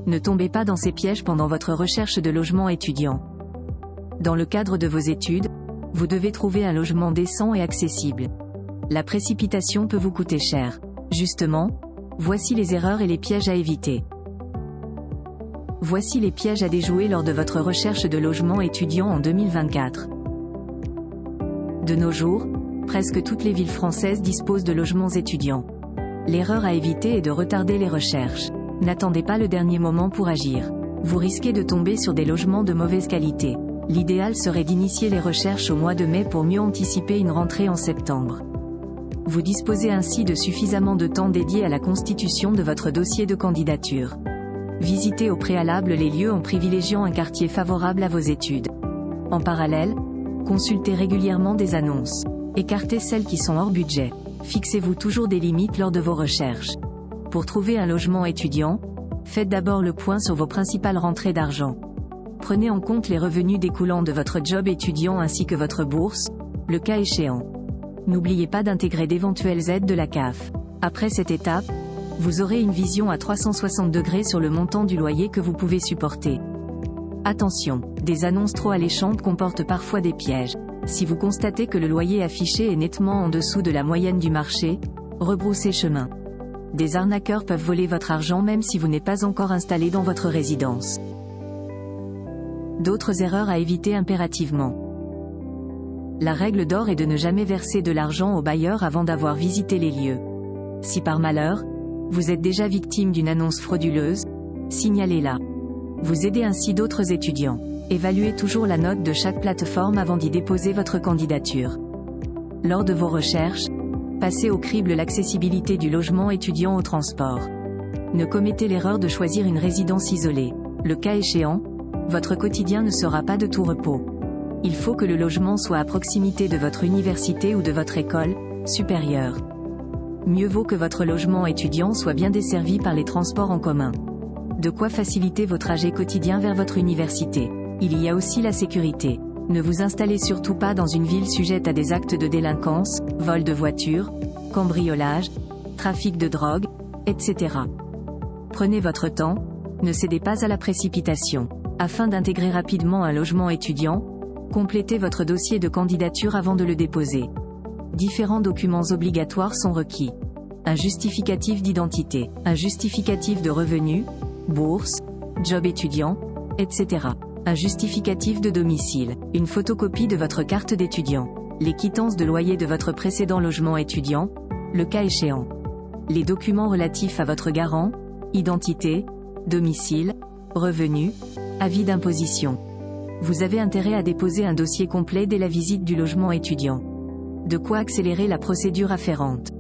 Ne tombez pas dans ces pièges pendant votre recherche de logement étudiant. Dans le cadre de vos études, vous devez trouver un logement décent et accessible. La précipitation peut vous coûter cher. Justement, voici les erreurs et les pièges à éviter. Voici les pièges à déjouer lors de votre recherche de logement étudiant en 2024. De nos jours, presque toutes les villes françaises disposent de logements étudiants. L'erreur à éviter est de retarder les recherches. N'attendez pas le dernier moment pour agir. Vous risquez de tomber sur des logements de mauvaise qualité. L'idéal serait d'initier les recherches au mois de mai pour mieux anticiper une rentrée en septembre. Vous disposez ainsi de suffisamment de temps dédié à la constitution de votre dossier de candidature. Visitez au préalable les lieux en privilégiant un quartier favorable à vos études. En parallèle, consultez régulièrement des annonces. Écartez celles qui sont hors budget. Fixez-vous toujours des limites lors de vos recherches. Pour trouver un logement étudiant, faites d'abord le point sur vos principales rentrées d'argent. Prenez en compte les revenus découlant de votre job étudiant ainsi que votre bourse, le cas échéant. N'oubliez pas d'intégrer d'éventuelles aides de la CAF. Après cette étape, vous aurez une vision à 360 degrés sur le montant du loyer que vous pouvez supporter. Attention, des annonces trop alléchantes comportent parfois des pièges. Si vous constatez que le loyer affiché est nettement en dessous de la moyenne du marché, rebroussez chemin. Des arnaqueurs peuvent voler votre argent même si vous n'êtes pas encore installé dans votre résidence. D'autres erreurs à éviter impérativement. La règle d'or est de ne jamais verser de l'argent au bailleur avant d'avoir visité les lieux. Si par malheur, vous êtes déjà victime d'une annonce frauduleuse, signalez-la. Vous aidez ainsi d'autres étudiants. Évaluez toujours la note de chaque plateforme avant d'y déposer votre candidature. Lors de vos recherches, passez au crible l'accessibilité du logement étudiant au transport. Ne commettez l'erreur de choisir une résidence isolée. Le cas échéant, votre quotidien ne sera pas de tout repos. Il faut que le logement soit à proximité de votre université ou de votre école supérieure. Mieux vaut que votre logement étudiant soit bien desservi par les transports en commun. De quoi faciliter vos trajets quotidiens vers votre université. Il y a aussi la sécurité. Ne vous installez surtout pas dans une ville sujette à des actes de délinquance, vol de voitures, cambriolage, trafic de drogue, etc. Prenez votre temps, ne cédez pas à la précipitation. Afin d'intégrer rapidement un logement étudiant, complétez votre dossier de candidature avant de le déposer. Différents documents obligatoires sont requis. Un justificatif d'identité, un justificatif de revenus, bourse, job étudiant, etc. Un justificatif de domicile, une photocopie de votre carte d'étudiant, les quittances de loyer de votre précédent logement étudiant, le cas échéant. Les documents relatifs à votre garant, identité, domicile, revenus, avis d'imposition. Vous avez intérêt à déposer un dossier complet dès la visite du logement étudiant. De quoi accélérer la procédure afférente.